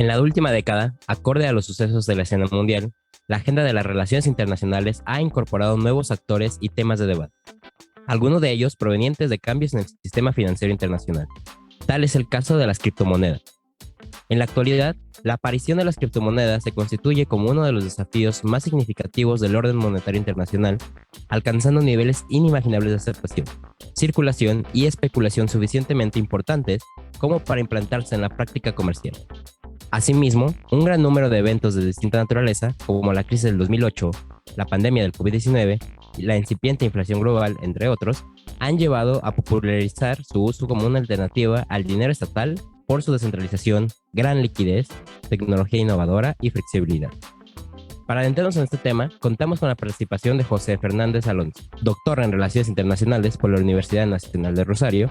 En la última década, acorde a los sucesos de la escena mundial, la agenda de las relaciones internacionales ha incorporado nuevos actores y temas de debate, algunos de ellos provenientes de cambios en el sistema financiero internacional. Tal es el caso de las criptomonedas. En la actualidad, la aparición de las criptomonedas se constituye como uno de los desafíos más significativos del orden monetario internacional, alcanzando niveles inimaginables de aceptación, circulación y especulación suficientemente importantes como para implantarse en la práctica comercial. Asimismo, un gran número de eventos de distinta naturaleza, como la crisis del 2008, la pandemia del COVID-19 y la incipiente inflación global, entre otros, han llevado a popularizar su uso como una alternativa al dinero estatal por su descentralización, gran liquidez, tecnología innovadora y flexibilidad. Para adentrarnos en este tema, contamos con la participación de José Fernández Alonso, doctor en Relaciones Internacionales por la Universidad Nacional de Rosario,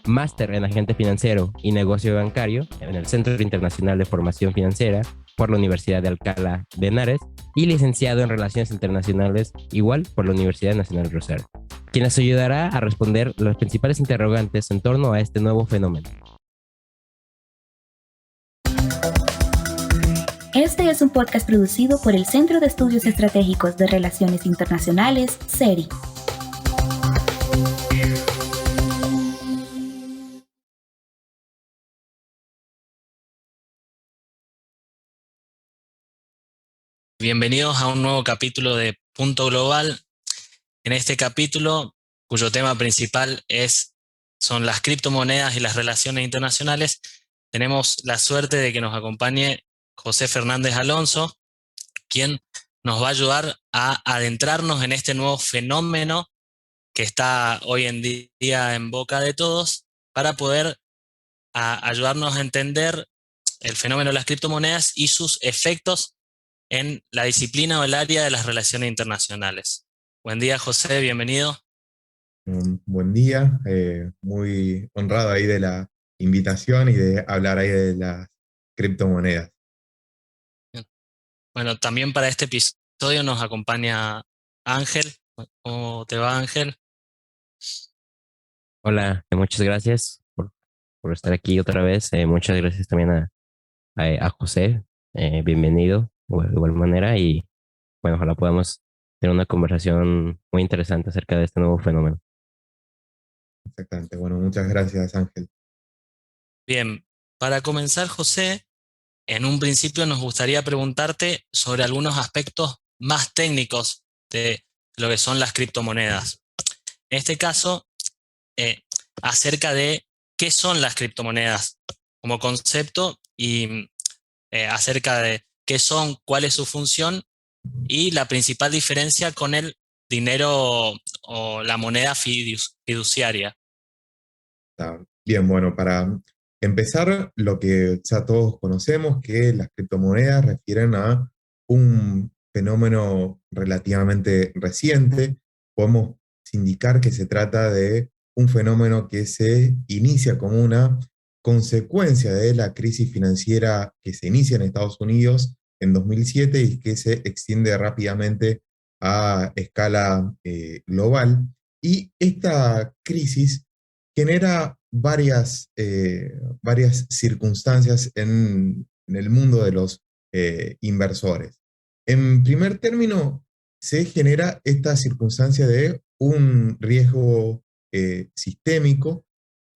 máster en Agente Financiero y Negocio Bancario en el Centro Internacional de Formación Financiera por la Universidad de Alcalá de Henares y licenciado en Relaciones Internacionales igual por la Universidad Nacional de Rosario, quien nos ayudará a responder las principales interrogantes en torno a este nuevo fenómeno. Este es un podcast producido por el Centro de Estudios Estratégicos de Relaciones Internacionales, CERI. Bienvenidos a un nuevo capítulo de Punto Global. En este capítulo, cuyo tema principal son las criptomonedas y las relaciones internacionales, tenemos la suerte de que nos acompañe José Fernández Alonso, quien nos va a ayudar a adentrarnos en este nuevo fenómeno que está hoy en día en boca de todos, para poder ayudarnos a entender el fenómeno de las criptomonedas y sus efectos en la disciplina o el área de las relaciones internacionales. Buen día, José, bienvenido. Buen día, muy honrado ahí de la invitación y de hablar ahí de las criptomonedas. Bueno, también para este episodio nos acompaña Ángel. ¿Cómo te va, Ángel? Hola, muchas gracias por estar aquí otra vez. Muchas gracias también a José. Bienvenido de igual manera y bueno, ojalá podamos tener una conversación muy interesante acerca de este nuevo fenómeno. Exactamente, bueno, muchas gracias, Ángel. Bien, para comenzar, José, en un principio nos gustaría preguntarte sobre algunos aspectos más técnicos de lo que son las criptomonedas. En este caso, acerca de qué son las criptomonedas como concepto y acerca de qué son, cuál es su función y la principal diferencia con el dinero o la moneda fiduciaria. Bien, bueno, para empezar, lo que ya todos conocemos, que las criptomonedas refieren a un fenómeno relativamente reciente. Podemos indicar que se trata de un fenómeno que se inicia como una consecuencia de la crisis financiera que se inicia en Estados Unidos en 2007 y que se extiende rápidamente a escala global. Y esta crisis genera varias circunstancias en el mundo de los inversores. En primer término, se genera esta circunstancia de un riesgo sistémico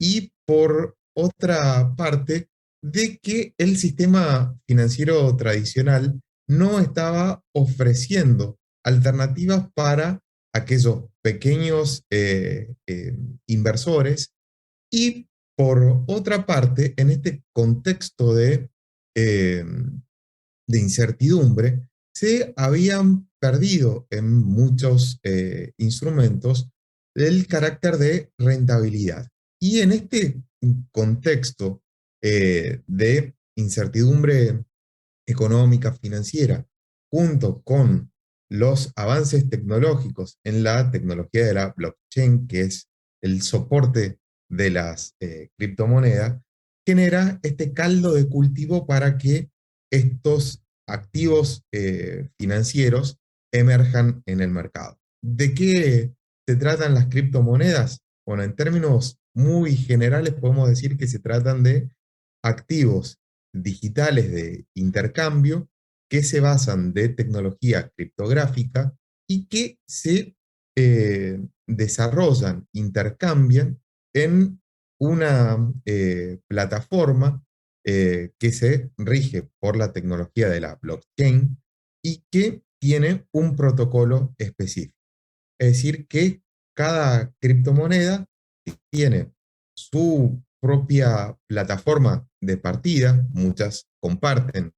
y por otra parte, de que el sistema financiero tradicional no estaba ofreciendo alternativas para aquellos pequeños inversores y por otra parte, en este contexto eh, de incertidumbre, se habían perdido en muchos instrumentos el carácter de rentabilidad. Y en este contexto de incertidumbre económica, financiera, junto con los avances tecnológicos en la tecnología de la blockchain, que es el soporte de las criptomonedas, genera este caldo de cultivo para que estos activos financieros emerjan en el mercado. ¿De qué se tratan las criptomonedas? Bueno, en términos muy generales podemos decir que se tratan de activos digitales de intercambio que se basan de tecnología criptográfica y que se desarrollan, intercambian en una plataforma que se rige por la tecnología de la blockchain y que tiene un protocolo específico. Es decir, que cada criptomoneda tiene su propia plataforma de partida, muchas comparten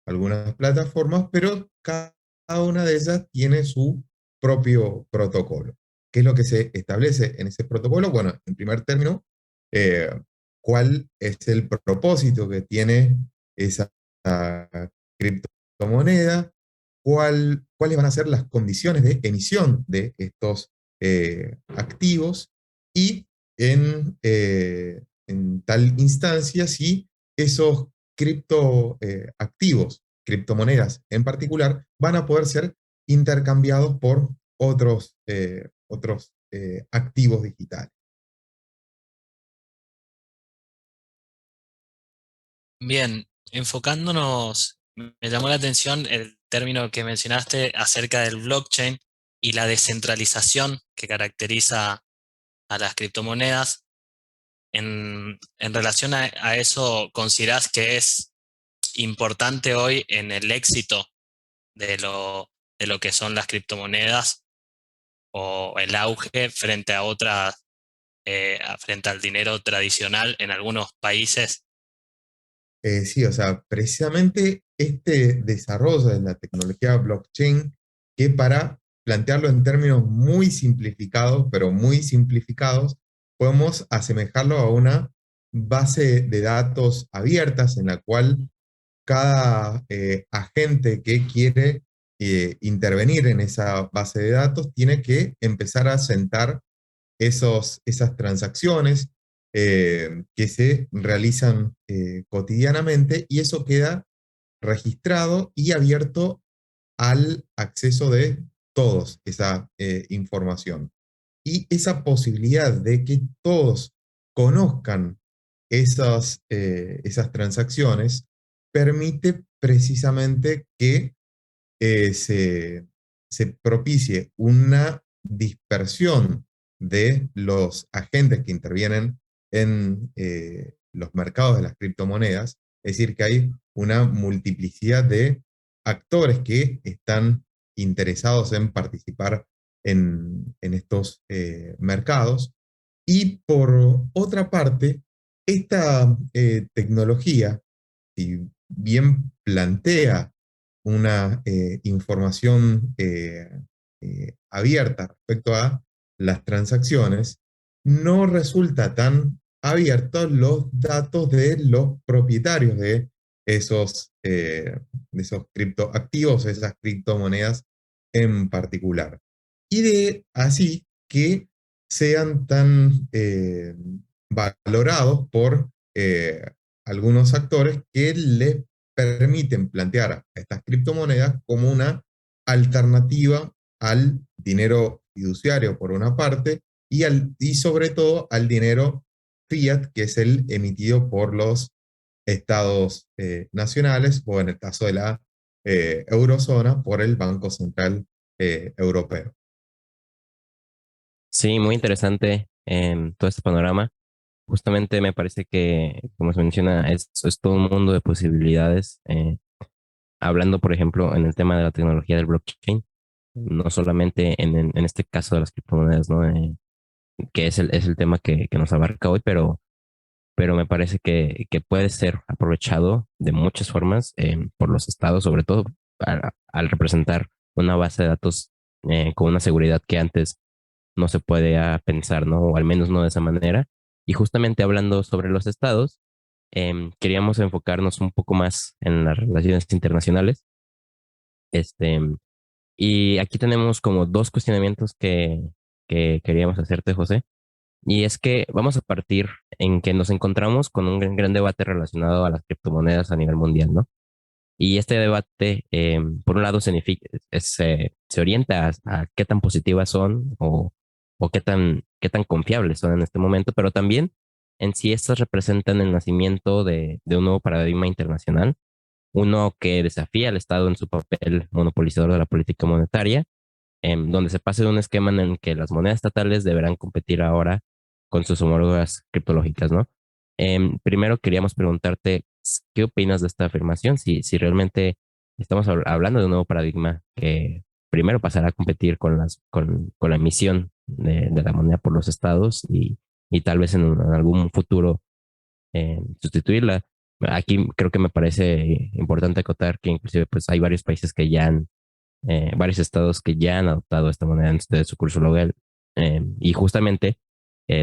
algunas plataformas, pero cada una de ellas tiene su propio protocolo. ¿Qué es lo que se establece en ese protocolo? Bueno, en primer término, eh, ¿cuál es el propósito que tiene esa criptomoneda? ¿Cuáles van a ser las condiciones de emisión de estos activos? Y en tal instancia, si esos criptoactivos, criptomonedas en particular, van a poder ser intercambiados por otros activos digitales. Bien, enfocándonos, me llamó la atención el término que mencionaste acerca del blockchain y la descentralización que caracteriza a las criptomonedas. En relación a eso, ¿considerás que es importante hoy en el éxito de lo que son las criptomonedas o el auge frente a otras, frente al dinero tradicional en algunos países? Sí, o sea, precisamente este desarrollo de la tecnología blockchain, que para plantearlo en términos muy simplificados, pero muy simplificados, podemos asemejarlo a una base de datos abiertas en la cual cada agente que quiere intervenir en esa base de datos tiene que empezar a sentar esas transacciones que se realizan cotidianamente y eso queda registrado y abierto al acceso de todos esa información. Y esa posibilidad de que todos conozcan esas transacciones permite precisamente que eh, se, se propicie una dispersión de los agentes que intervienen en los mercados de las criptomonedas, es decir, que hay una multiplicidad de actores que están interesados en participar en estos mercados. Y por otra parte, esta tecnología, si bien plantea una información abierta respecto a las transacciones, no resulta tan abiertos los datos de los propietarios de esos criptoactivos, esas criptomonedas en particular. Y de así que sean tan valorados por algunos actores que les permiten plantear a estas criptomonedas como una alternativa al dinero fiduciario por una parte y sobre todo al dinero fiat, que es el emitido por los estados nacionales o en el caso de la eurozona por el Banco Central Europeo. Sí, muy interesante todo este panorama. Justamente me parece que, como se menciona, es todo un mundo de posibilidades. Hablando, por ejemplo, en el tema de la tecnología del blockchain, no solamente en este caso de las criptomonedas, ¿no? Que es el tema que nos abarca hoy, pero me parece que puede ser aprovechado de muchas formas por los estados, sobre todo al representar una base de datos con una seguridad que antes no se puede pensar, ¿no? O al menos no de esa manera. Y justamente hablando sobre los estados, queríamos enfocarnos un poco más en las relaciones internacionales. Este, y aquí tenemos como dos cuestionamientos que queríamos hacerte, José. Y es que vamos a partir en que nos encontramos con un gran debate relacionado a las criptomonedas a nivel mundial, ¿no? Y este debate, por un lado, se orienta a qué tan positivas son o qué tan confiables son en este momento, pero también en sí estas representan el nacimiento de un nuevo paradigma internacional, uno que desafía al Estado en su papel monopolizador de la política monetaria, donde se pasa de un esquema en el que las monedas estatales deberán competir ahora con sus homólogas criptológicas, ¿no? Primero queríamos preguntarte, ¿qué opinas de esta afirmación? Si realmente estamos hablando de un nuevo paradigma que primero pasará a competir con la emisión de la moneda por los estados y tal vez en algún futuro sustituirla. Aquí creo que me parece importante acotar que inclusive pues hay varios países que ya han, varios estados que ya han adoptado esta moneda de su curso legal. Y justamente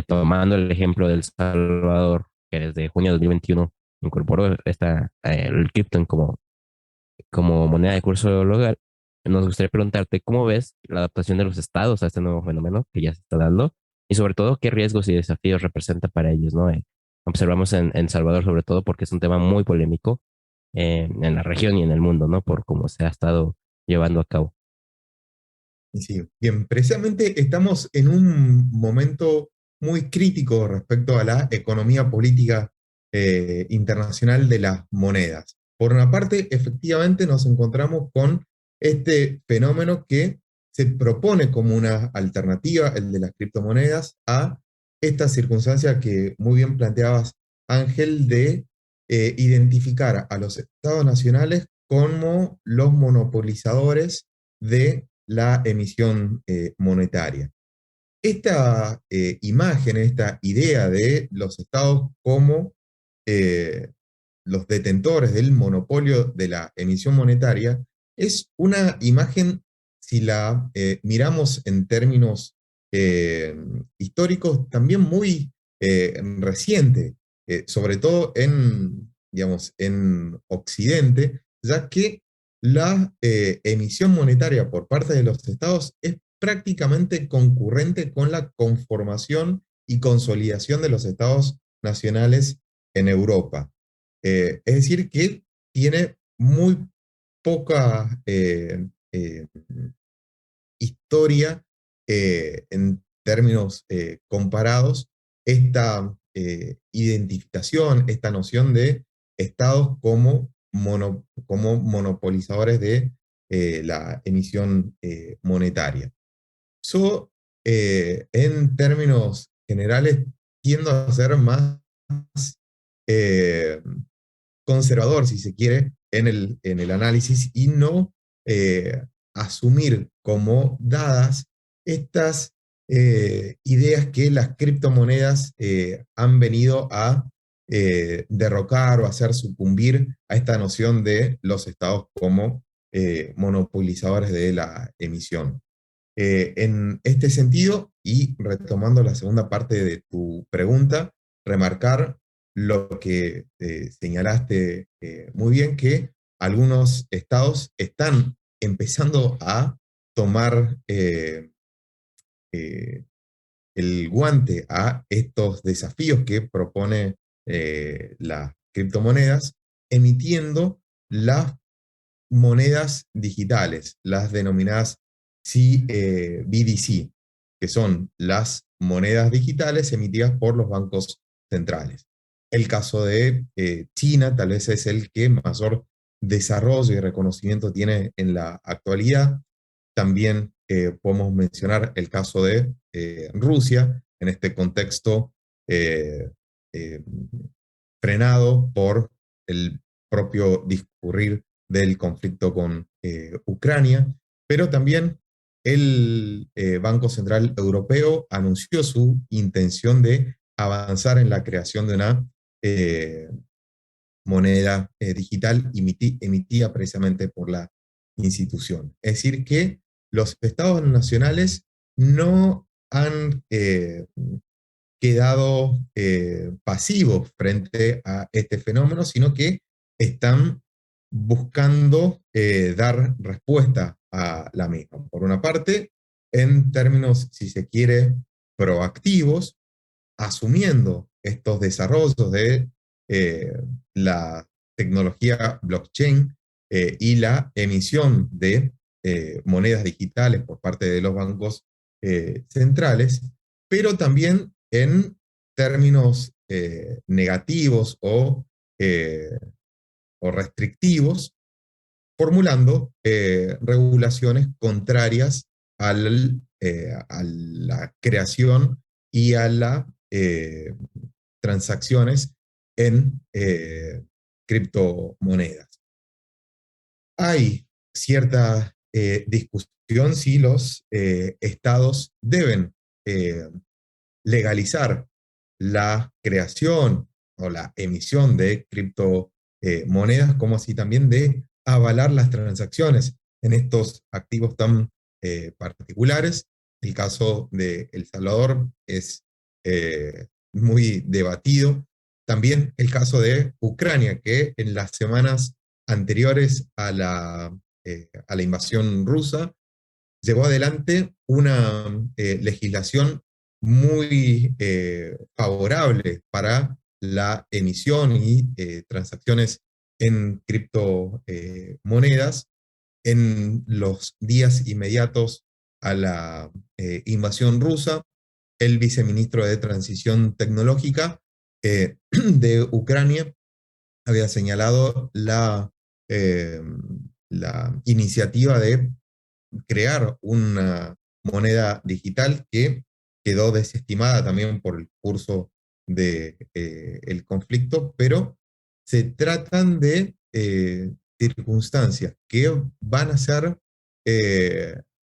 tomando el ejemplo de El Salvador, que desde junio de 2021 incorporó el Krypton como moneda de curso legal, nos gustaría preguntarte cómo ves la adaptación de los estados a este nuevo fenómeno que ya se está dando y sobre todo qué riesgos y desafíos representa para ellos, ¿no? Observamos en Salvador sobre todo porque es un tema muy polémico en la región y en el mundo, ¿no? Por cómo se ha estado llevando a cabo. Sí, bien, precisamente estamos en un momento muy crítico respecto a la economía política internacional de las monedas. Por una parte, efectivamente nos encontramos con este fenómeno que se propone como una alternativa, el de las criptomonedas, a esta circunstancia que muy bien planteabas, Ángel, de identificar a los estados nacionales como los monopolizadores de la emisión monetaria. Esta imagen, esta idea de los estados como los detentores del monopolio de la emisión monetaria es una imagen, si la miramos en términos históricos, también muy reciente, sobre todo digamos, en Occidente, ya que la emisión monetaria por parte de los estados es prácticamente concurrente con la conformación y consolidación de los estados nacionales en Europa. Es decir, que tiene muy poca historia en términos comparados esta identificación, esta noción de estados como monopolizadores de la emisión monetaria. Yo, en términos generales, tiendo a ser más eh, conservador, si se quiere, en el análisis y no asumir como dadas estas ideas que las criptomonedas han venido a derrocar o hacer sucumbir a esta noción de los estados como monopolizadores de la emisión. En este sentido, y retomando la segunda parte de tu pregunta, remarcar lo que señalaste muy bien, que algunos estados están empezando a tomar el guante a estos desafíos que propone las criptomonedas, emitiendo las monedas digitales, las denominadas BDC, que son las monedas digitales emitidas por los bancos centrales. El caso de China tal vez es el que mayor desarrollo y reconocimiento tiene en la actualidad. También podemos mencionar el caso de Rusia, en este contexto eh, eh, frenado por el propio discurrir del conflicto con Ucrania, pero también el Banco Central Europeo anunció su intención de avanzar en la creación de una moneda digital emitida precisamente por la institución. Es decir, que los estados nacionales no han quedado pasivos frente a este fenómeno, sino que están buscando dar respuesta a la misma. Por una parte, en términos, si se quiere, proactivos, asumiendo estos desarrollos de la tecnología blockchain y la emisión de monedas digitales por parte de los bancos centrales, pero también en términos negativos o restrictivos, formulando regulaciones contrarias a la creación y a las transacciones en criptomonedas. Hay cierta discusión si los estados deben legalizar la creación o la emisión de criptomonedas, como así también de avalar las transacciones en estos activos tan particulares. El caso de El Salvador es muy debatido. También el caso de Ucrania, que en las semanas anteriores a la invasión rusa llevó adelante una legislación muy favorable para la emisión y transacciones en criptomonedas en los días inmediatos a la invasión rusa. El viceministro de Transición Tecnológica de Ucrania había señalado la iniciativa de crear una moneda digital que quedó desestimada también por el curso del conflicto, pero se tratan de circunstancias que van a ser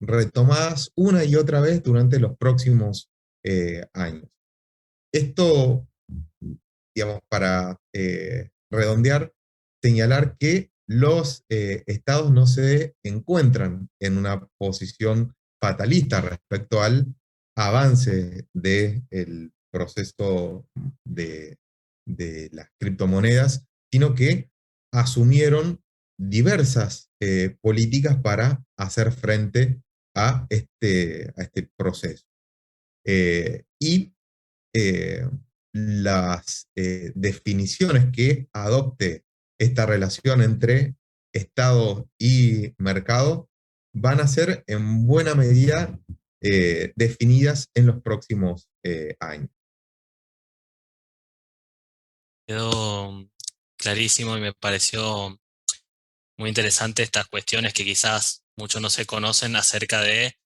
retomadas una y otra vez durante los próximos años. Esto, digamos, para redondear, señalar que los estados no se encuentran en una posición fatalista respecto al avance del proceso de las criptomonedas, sino que asumieron diversas políticas para hacer frente a este proceso. Y las definiciones que adopte esta relación entre Estado y mercado van a ser en buena medida definidas en los próximos años. Quedó clarísimo y me pareció muy interesante estas cuestiones que quizás muchos no se conocen acerca de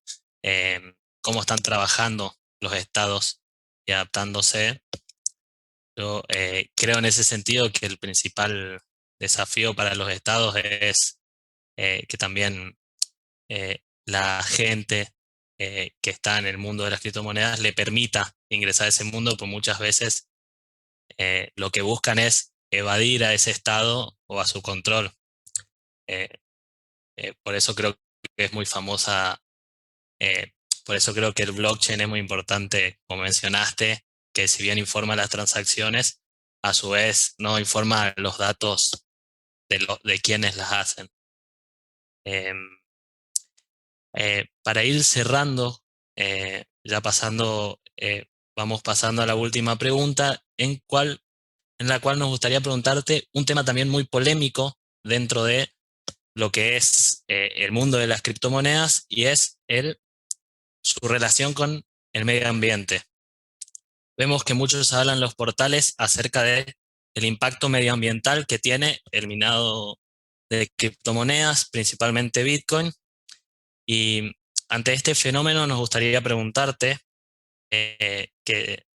cómo están trabajando los estados y adaptándose. Yo creo en ese sentido que el principal desafío para los estados es que también la gente que está en el mundo de las criptomonedas le permita ingresar a ese mundo, pues muchas veces lo que buscan es evadir a ese estado o a su control. Por eso creo que es muy famosa, por eso creo que el blockchain es muy importante, como mencionaste, que si bien informa las transacciones, a su vez no informa los datos de quienes las hacen. Para ir cerrando, vamos pasando a la última pregunta, en la cual nos gustaría preguntarte un tema también muy polémico dentro de lo que es el mundo de las criptomonedas, y es su relación con el medio ambiente. Vemos que muchos hablan en los portales acerca del impacto medioambiental que tiene el minado de criptomonedas, principalmente Bitcoin. Y ante este fenómeno nos gustaría preguntarte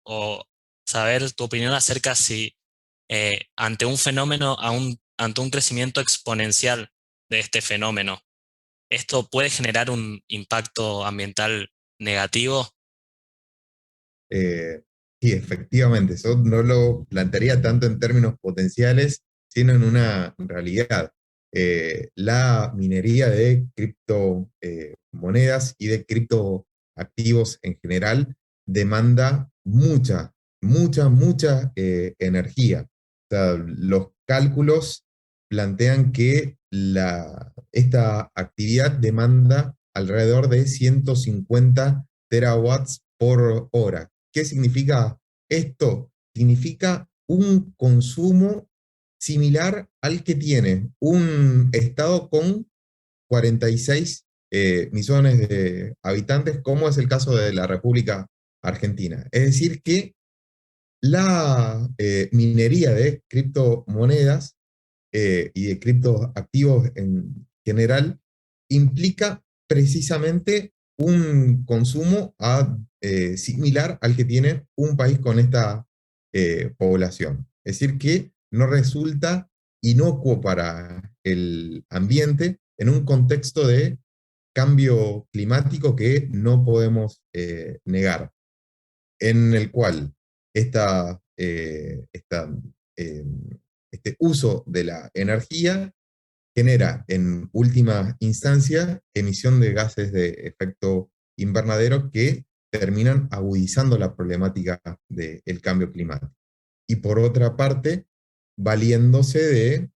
o saber tu opinión acerca si ante un fenómeno, ante un crecimiento exponencial de este fenómeno, ¿esto puede generar un impacto ambiental negativo? Sí, efectivamente, eso no lo plantearía tanto en términos potenciales, sino en una realidad. La minería de criptomonedas y de criptoactivos en general demanda mucha energía. O sea, los cálculos plantean que esta actividad demanda alrededor de 150 terawatts por hora. ¿Qué significa esto? Significa un consumo similar al que tiene un estado con 46 millones de habitantes, como es el caso de la República Argentina. Es decir, que La minería de criptomonedas y de criptoactivos en general implica precisamente un consumo similar al que tiene un país con esta población. Es decir, que no resulta inocuo para el ambiente en un contexto de cambio climático que no podemos negar, en el cual esta, eh, este uso de la energía genera en última instancia emisión de gases de efecto invernadero que terminan agudizando la problemática del cambio climático. Y por otra parte, valiéndose de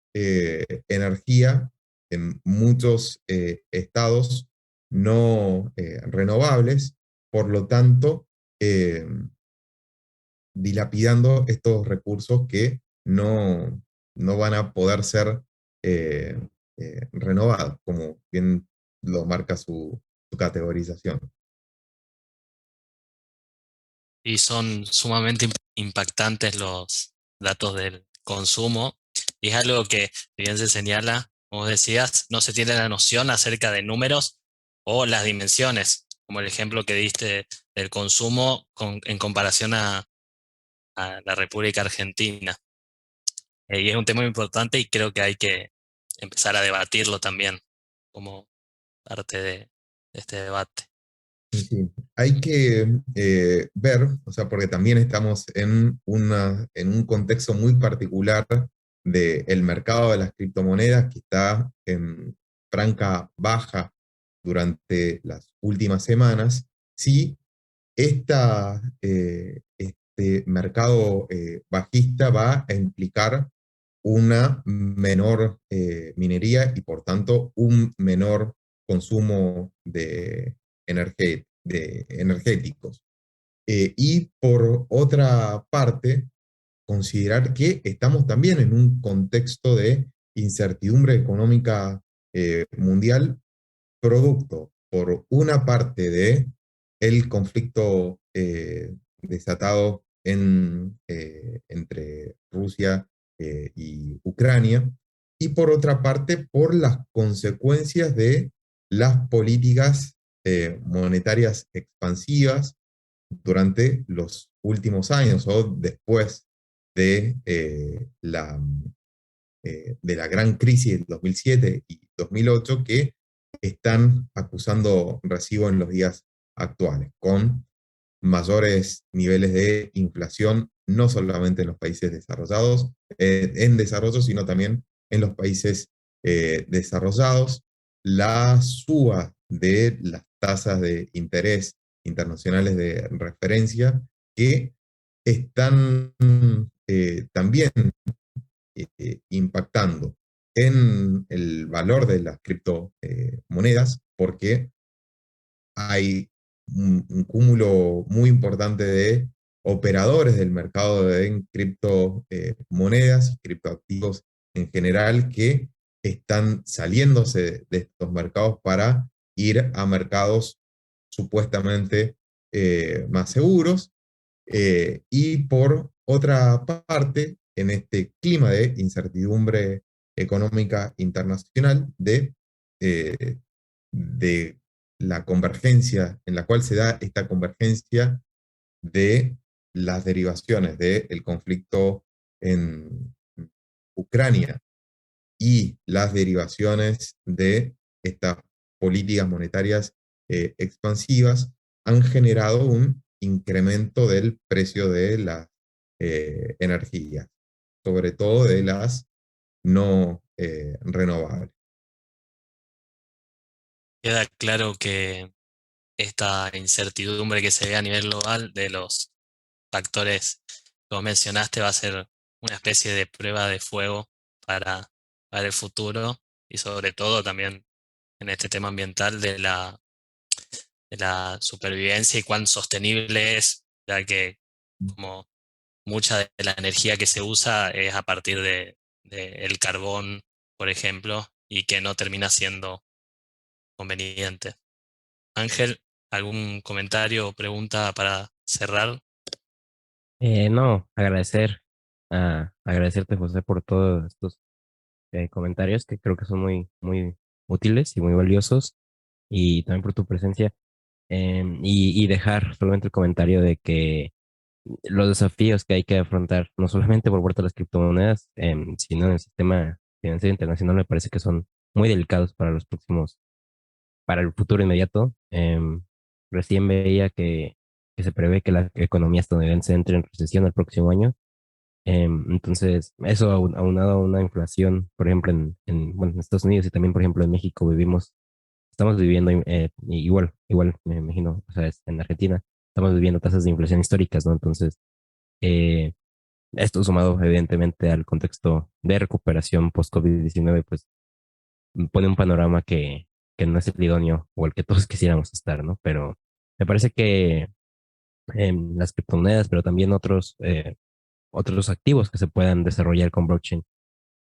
energía en muchos estados no renovables, por lo tanto, eh, dilapidando estos recursos que no van a poder ser eh, renovados, como bien lo marca su categorización. Y son sumamente impactantes los datos del consumo. Y es algo que, si bien se señala, como decías, no se tiene la noción acerca de números o las dimensiones, como el ejemplo que diste del consumo en comparación a la República Argentina. Y es un tema muy importante y creo que hay que empezar a debatirlo también como parte de este debate. Sí, hay que ver, o sea, porque también estamos en un contexto muy particular del mercado de las criptomonedas que está en franca baja durante las últimas semanas. Si este mercado bajista va a implicar una menor minería y por tanto un menor consumo de energéticos. Y por otra parte, considerar que estamos también en un contexto de incertidumbre económica mundial, producto por una parte de el conflicto desatado entre Rusia y Ucrania, y por otra parte por las consecuencias de las políticas monetarias expansivas durante los últimos años o después de, de la gran crisis del 2007 y 2008 que están acusando recibo en los días actuales, con mayores niveles de inflación, no solamente en los países desarrollados, en desarrollo, sino también en los países desarrollados. La suba de las tasas de interés internacionales de referencia que están también impactando en el valor de las criptomonedas porque hay un cúmulo muy importante de operadores del mercado de criptomonedas y criptoactivos en general que están saliéndose de estos mercados para ir a mercados supuestamente más seguros. Y por otra parte, en este clima de incertidumbre económica internacional, de la convergencia, en la cual se da esta convergencia de las derivaciones del conflicto en Ucrania y las derivaciones de estas políticas monetarias expansivas, han generado un incremento del precio de las energías, sobre todo de las no renovables. Queda claro que esta incertidumbre que se ve a nivel global de los factores que vos mencionaste va a ser una especie de prueba de fuego para, para el futuro y sobre todo también en este tema ambiental de la supervivencia y cuán sostenible es, ya que como mucha de la energía que se usa es a partir de el carbón, por ejemplo, y que no termina siendo conveniente. Ángel, ¿algún comentario o pregunta para cerrar? No, agradecerte, José, por todos estos comentarios que creo que son muy, muy útiles y muy valiosos, y también por tu presencia. Y dejar solamente el comentario de que los desafíos que hay que afrontar, no solamente por parte de las criptomonedas, sino en el sistema financiero internacional, me parece que son muy delicados para los próximos, para el futuro inmediato. Recién veía que se prevé que la economía estadounidense entre en recesión el próximo año. Entonces, eso aunado a una inflación, por ejemplo, bueno, en Estados Unidos y también, por ejemplo, en México estamos viviendo, igual, me imagino, o sea, en Argentina, estamos viviendo tasas de inflación históricas, ¿no? Entonces, eh, esto sumado evidentemente al contexto de recuperación post-COVID-19, pues pone un panorama que no es el idóneo o el que todos quisiéramos estar, ¿no? Pero me parece que las criptomonedas, pero también otros activos que se puedan desarrollar con blockchain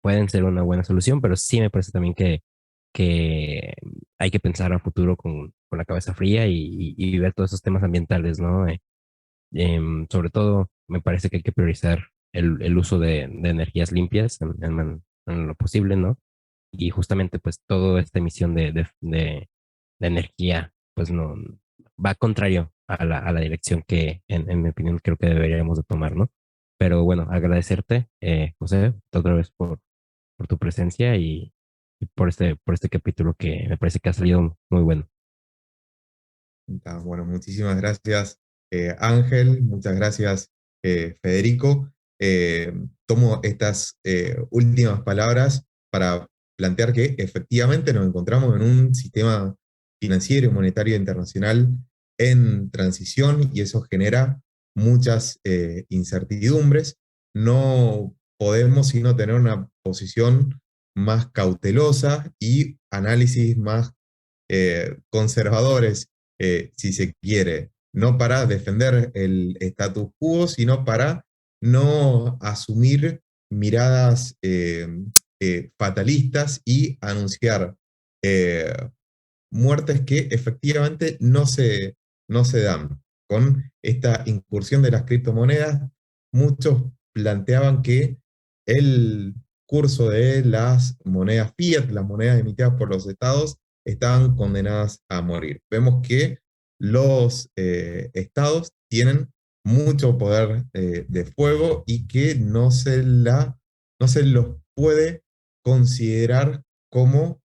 pueden ser una buena solución, pero sí me parece también que hay que pensar a futuro con la cabeza fría y ver todos esos temas ambientales, ¿no? Sobre todo, me parece que hay que priorizar el uso de energías limpias en lo posible, ¿no? Y justamente, pues, toda esta emisión de energía, pues, no va contrario a la dirección que, en mi opinión, creo que deberíamos de tomar, ¿no? Pero bueno, agradecerte, José, otra vez por tu presencia y por este capítulo que me parece que ha salido muy bueno. Bueno, muchísimas gracias, Ángel, muchas gracias, Federico. Tomo estas últimas palabras para plantear que efectivamente nos encontramos en un sistema financiero y monetario internacional en transición y eso genera muchas incertidumbres. No podemos sino tener una posición más cautelosa y análisis más conservadores, si se quiere, no para defender el status quo, sino para no asumir miradas fatalistas y anunciar eh, muertes que efectivamente no se dan. Con esta incursión de las criptomonedas, muchos planteaban que el curso de las monedas fiat, las monedas emitidas por los estados, estaban condenadas a morir. Vemos que los estados tienen mucho poder de fuego y que no se los puede considerar como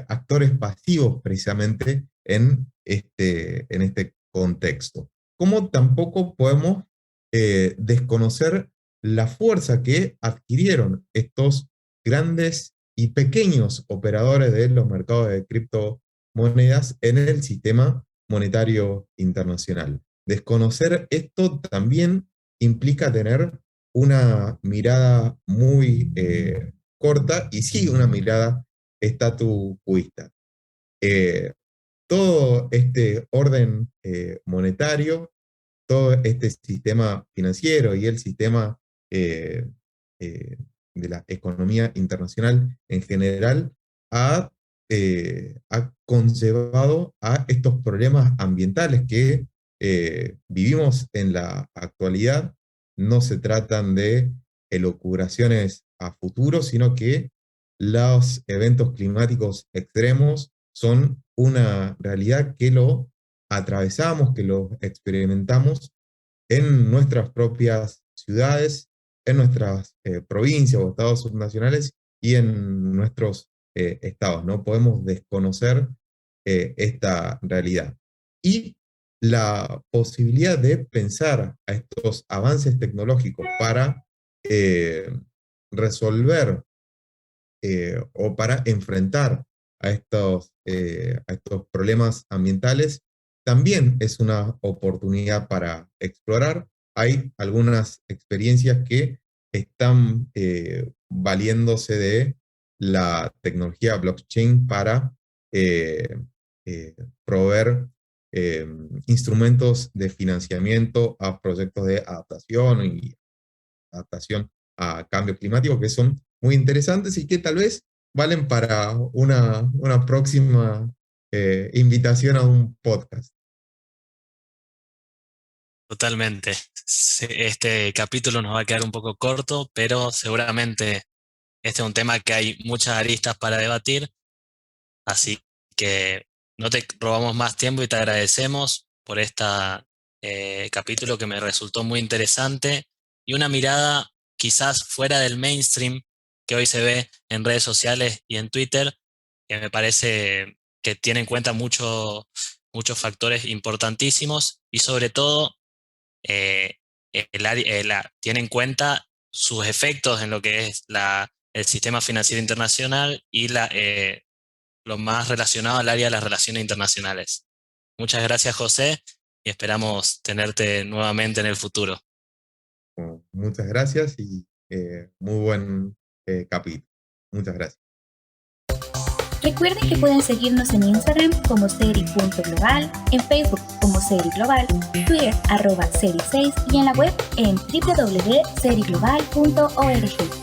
actores pasivos precisamente en este contexto. Como tampoco podemos desconocer la fuerza que adquirieron estos grandes y pequeños operadores de los mercados de criptomonedas en el sistema monetario internacional. Desconocer esto también implica tener una mirada muy corta y sí una mirada estatuista. Eh, Todo este orden monetario, todo este sistema financiero y el sistema eh, eh, de la economía internacional en general ha conllevado a estos problemas ambientales que vivimos en la actualidad. No se tratan de elucubraciones a futuro, sino que los eventos climáticos extremos son una realidad que lo atravesamos, que lo experimentamos en nuestras propias ciudades, en nuestras provincias o estados subnacionales y en nuestros estados. No podemos desconocer esta realidad. Y la posibilidad de pensar a estos avances tecnológicos para resolver o para enfrentar a estos problemas ambientales, también es una oportunidad para explorar. Hay algunas experiencias que están valiéndose de la tecnología blockchain para eh, proveer eh, instrumentos de financiamiento a proyectos de adaptación y adaptación a cambio climático que son muy interesantes y que tal vez valen para una próxima invitación a un podcast. Totalmente. Este capítulo nos va a quedar un poco corto, pero seguramente este es un tema que hay muchas aristas para debatir, así que no te robamos más tiempo y te agradecemos por este capítulo que me resultó muy interesante y una mirada quizás fuera del mainstream que hoy se ve en redes sociales y en Twitter, que me parece que tiene en cuenta muchos factores importantísimos y sobre todo eh, tiene en cuenta sus efectos en lo que es el sistema financiero internacional y lo más relacionado al área de las relaciones internacionales. Muchas gracias, José, y esperamos tenerte nuevamente en el futuro. Bueno, muchas gracias y muy buen capítulo. Muchas gracias. Recuerden que pueden seguirnos en Instagram como seri.global, en Facebook como Seri Global, Twitter @seri6 y en la web en www.seriglobal.org.